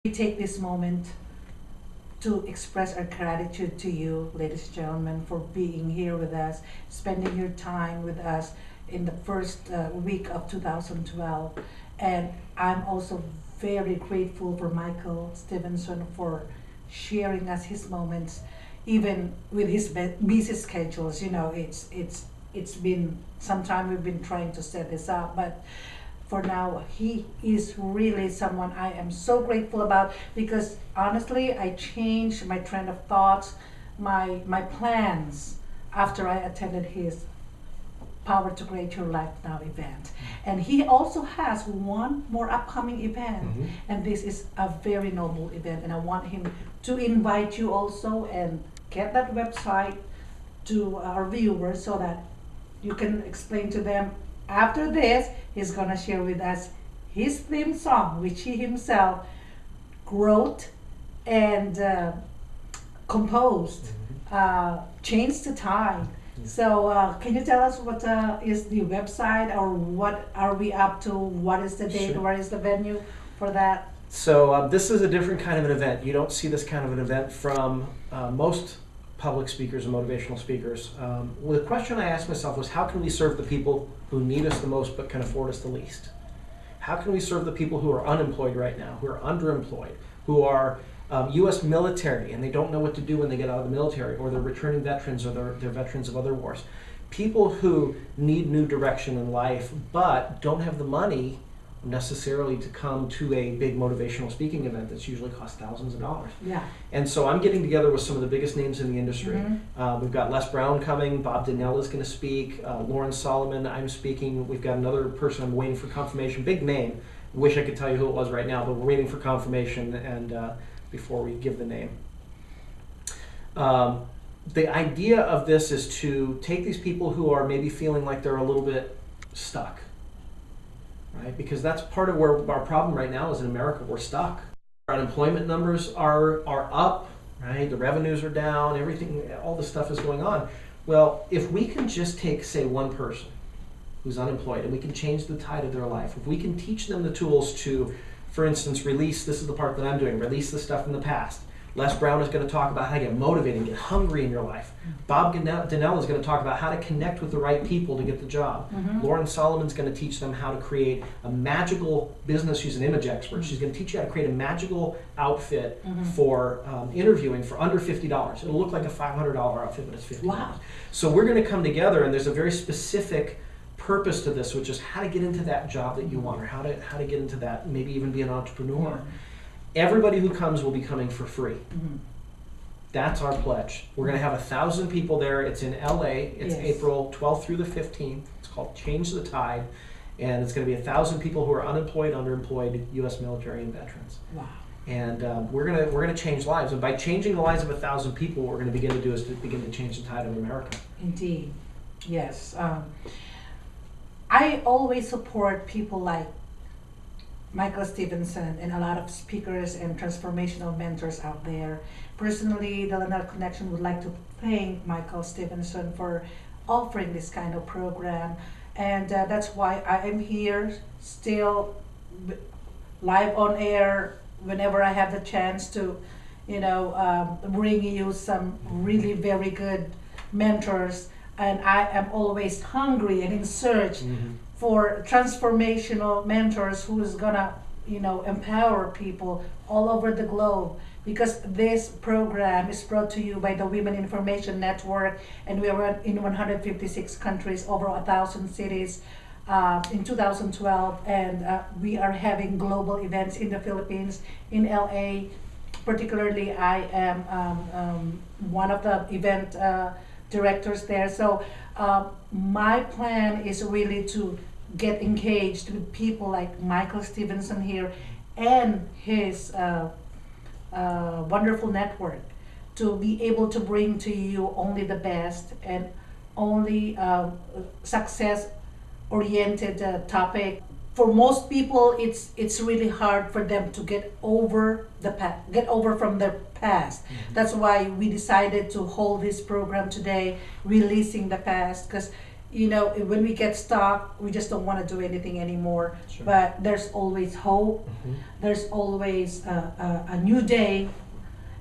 We take this moment to express our gratitude to you, ladies and gentlemen, for being here with us, spending your time with us in the first week of 2012. And I'm also very grateful for Michael Stevenson for sharing us his moments, even with his busy schedules. You know, it's been some time we've been trying to set this up, but for now, he is really someone I am so grateful about, because honestly, I changed my trend of thoughts, my plans after I attended his Power to Create Your Life Now event. And he also has one more upcoming event, and this is a very noble event, and I want him to invite you also and get that website to our viewers so that you can explain to them. After this, he's gonna share with us his theme song, which he himself wrote and composed, Change the Tide. So can you tell us what is the website, or what are we up to? What is the date? Sure. What is the venue for that? So this is a different kind of an event. You don't see this kind of an event from most public speakers and motivational speakers. Well, the question I asked myself was, how can we serve the people who need us the most but can afford us the least? How can we serve the people who are unemployed right now, who are underemployed, who are U.S. military and they don't know what to do when they get out of the military, or they're returning veterans, or they're veterans of other wars? People who need new direction in life but don't have the money necessarily to come to a big motivational speaking event that's usually costs thousands of dollars. Yeah. And so I'm getting together with some of the biggest names in the industry. We've got Les Brown coming, Bob Donnell is going to speak, Lauren Solomon, I'm speaking. We've got another person I'm waiting for confirmation, big name. Wish I could tell you who it was right now, but we're waiting for confirmation and before we give the name. The idea of this is to take these people who are maybe feeling like they're a little bit stuck, right? Because that's part of where our problem right now is in America. We're stuck. Our unemployment numbers are up, right? The revenues are down, everything, all this stuff is going on. Well, if we can just take, say, one person who's unemployed and we can change the tide of their life, if we can teach them the tools to, for instance, release, this is the part that I'm doing, release the stuff in the past. Les Brown is going to talk about how to get motivated and get hungry in your life. Bob Donnell is going to talk about how to connect with the right people to get the job. Lauren Solomon's going to teach them how to create a magical business. She's an image expert. She's going to teach you how to create a magical outfit for interviewing for under $50. It'll look like a $500 outfit, but it's $50. Wow. So we're going to come together, and there's a very specific purpose to this, which is how to get into that job that you want, or how to get into that, maybe even be an entrepreneur. Everybody who comes will be coming for free. That's our pledge. We're going to have 1,000 people there. It's in LA. It's April 12th through the 15th. It's called Change the Tide. And it's going to be 1,000 people who are unemployed, underemployed, U.S. military, and veterans. Wow. And we're going to change lives. And by changing the lives of 1,000 people, what we're going to begin to do is to begin to change the tide of America. Indeed. Yes. I always support people like Michael Stevenson and a lot of speakers and transformational mentors out there. Personally, the Lanark Connection would like to thank Michael Stevenson for offering this kind of program, and that's why I am here still live on air whenever I have the chance to, bring you some really very good mentors. And I am always hungry and in search for transformational mentors who is gonna, empower people all over the globe. Because this program is brought to you by the Women Information Network, and we are in 156 countries, over 1,000 cities in 2012, and we are having global events in the Philippines, in LA. Particularly, I am one of the event directors there. So my plan is really to get engaged with people like Michael Stevenson here and his wonderful network, to be able to bring to you only the best and only success oriented topic. For most people, it's really hard for them to get over from their past. That's why we decided to hold this program today, releasing the past, because when we get stuck, we just don't want to do anything anymore. Sure. But there's always hope. There's always a new day,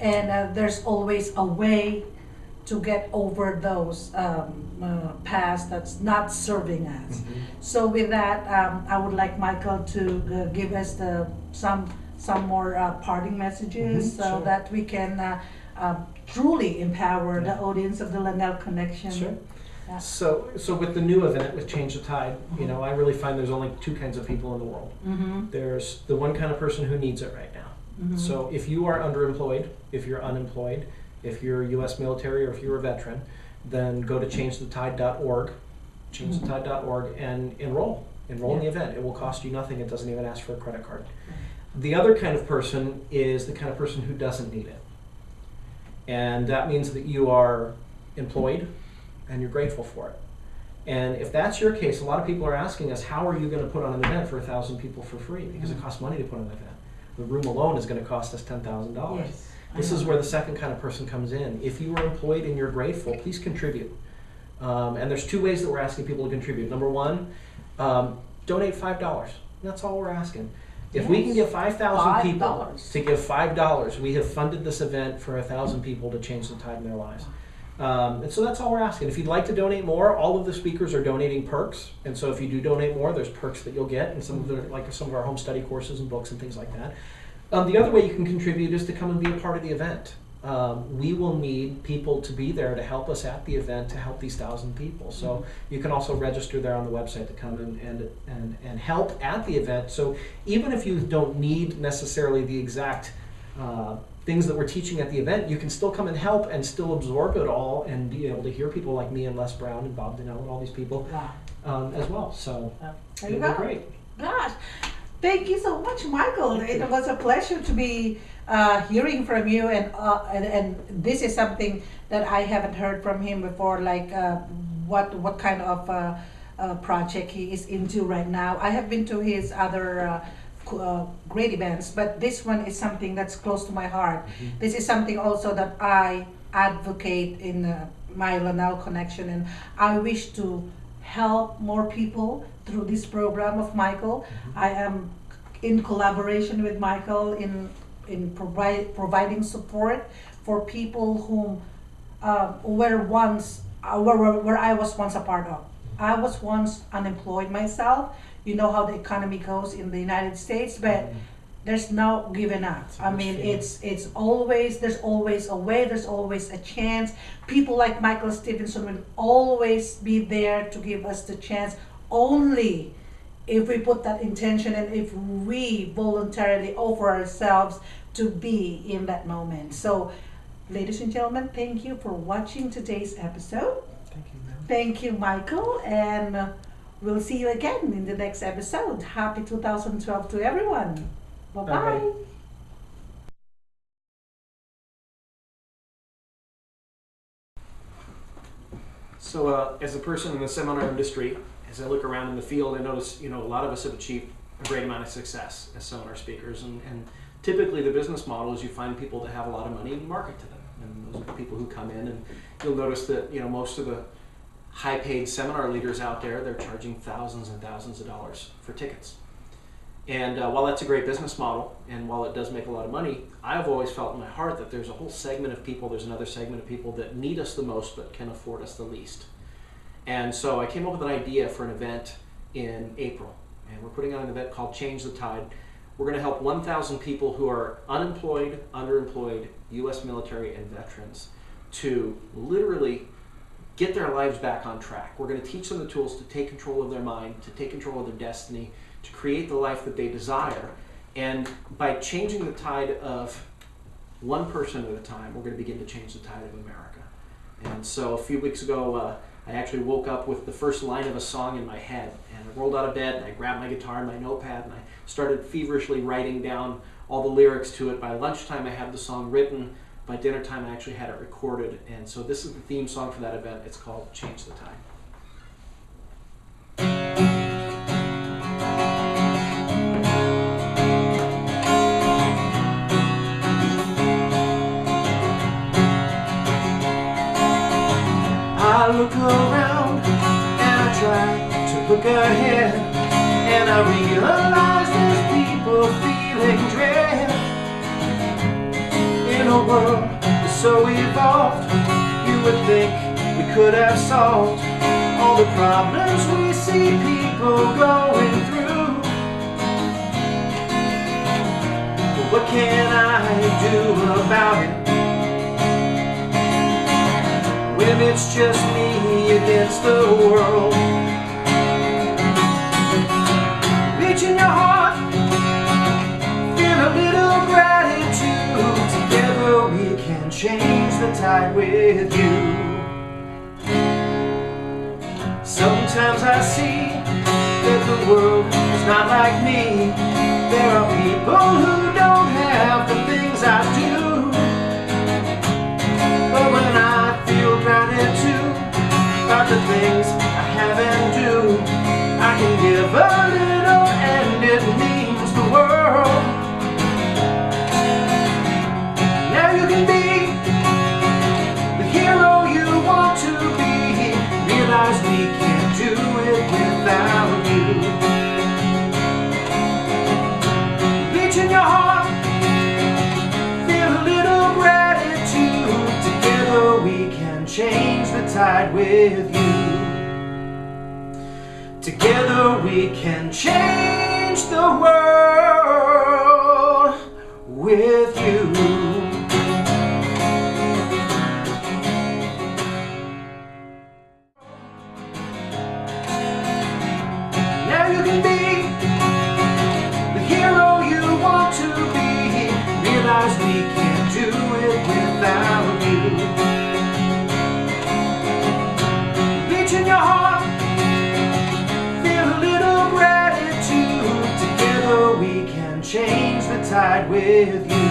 and there's always a way to get over those past that's not serving us. So with that, I would like Michael to give us some more parting messages so Sure. that we can truly empower the audience of the Lanel Connection. Sure. Yeah. So with the new event, with Change the Tide, I really find there's only two kinds of people in the world. There's the one kind of person who needs it right now. So if you are underemployed, if you're unemployed, if you're U.S. military, or if you're a veteran, then go to ChangeTheTide.org, ChangeTheTide.org, and enroll in the event. It will cost you nothing. It doesn't even ask for a credit card. The other kind of person is the kind of person who doesn't need it. And that means that you are employed and you're grateful for it. And if that's your case, a lot of people are asking us, how are you going to put on an event for 1,000 people for free? Because it costs money to put on an event. The room alone is going to cost us $10,000. Yes. This is where the second kind of person comes in. If you are employed and you're grateful, please contribute. And there's two ways that we're asking people to contribute. Number one, donate $5. That's all we're asking. If we can get 5,000 people to give $5, we have funded this event for 1,000 people to change the tide in their lives. And so that's all we're asking. If you'd like to donate more, all of the speakers are donating perks. And so if you do donate more, there's perks that you'll get, and some of our home study courses and books and things like that. The other way you can contribute is to come and be a part of the event. We will need people to be there to help us at the event, to help these 1,000 people. So you can also register there on the website to come and help at the event. So even if you don't need necessarily the exact things that we're teaching at the event, you can still come and help and still absorb it all and be able to hear people like me and Les Brown and Bob Donnell and all these people as well. So there you it'll go. be great. Gosh, thank you so much, Michael. It was a pleasure to be hearing from you, and this is something that I haven't heard from him before, like what kind of project he is into right now. I have been to his other great events, but this one is something that's close to my heart. This is something also that I advocate in my Lanel Connection, and I wish to help more people through this program of Michael. I am in collaboration with Michael in providing support for people whom where I was once a part of. I was once unemployed myself. You know how the economy goes in the United States, but there's no giving up. I mean, there's always a way, there's always a chance. People like Michael Stevenson will always be there to give us the chance, only if we put that intention and if we voluntarily offer ourselves to be in that moment. So, ladies and gentlemen, thank you for watching today's episode. Thank you, ma'am. Thank you, Michael, and we'll see you again in the next episode. Happy 2012 to everyone. Bye-bye. Bye-bye. So as a person in the seminar industry, as I look around in the field, I notice, a lot of us have achieved a great amount of success as seminar speakers. And typically the business model is you find people that have a lot of money and you market to them. And those are the people who come in, and you'll notice that, most of the high-paid seminar leaders out there, they're charging thousands and thousands of dollars for tickets. And while that's a great business model, and while it does make a lot of money, I've always felt in my heart that there's a whole segment of people, there's another segment of people that need us the most but can afford us the least. And so I came up with an idea for an event in April, and we're putting on an event called Change the Tide. We're going to help 1,000 people who are unemployed, underemployed, U.S. military, and veterans to literally get their lives back on track. We're going to teach them the tools to take control of their mind, to take control of their destiny, to create the life that they desire. And by changing the tide of one person at a time, we're going to begin to change the tide of America. And so a few weeks ago, I actually woke up with the first line of a song in my head, and I rolled out of bed and I grabbed my guitar and my notepad and I started feverishly writing down all the lyrics to it. By lunchtime I had the song written. By dinner time I actually had it recorded, and so this is the theme song for that event. It's called Change the Tide. I look around and look ahead, and I realize there's people feeling dread. In a world that's so evolved, you would think we could have solved all the problems we see people going through. But what can I do about it when it's just me against the world? Reach in your heart, feel a little gratitude. Together we can change the tide with you. Sometimes I see that the world is not like me. There are people who don't have the things I do. But when I feel gratitude about the things I have and do, I can give a little and it means the world. Now you can be the hero you want to be. Realize we can't do it without you. Reach in your heart, feel a little gratitude. Together we can change the tide with you. Together we can change the world with you. Now you can be the hero you want to be. Realize we can't do it without you. Reach in your heart, feel a little gratitude. Together we can change the tide with you.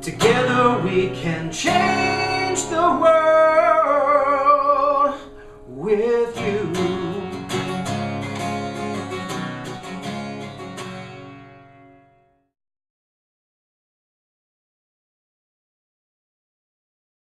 Together we can change the world.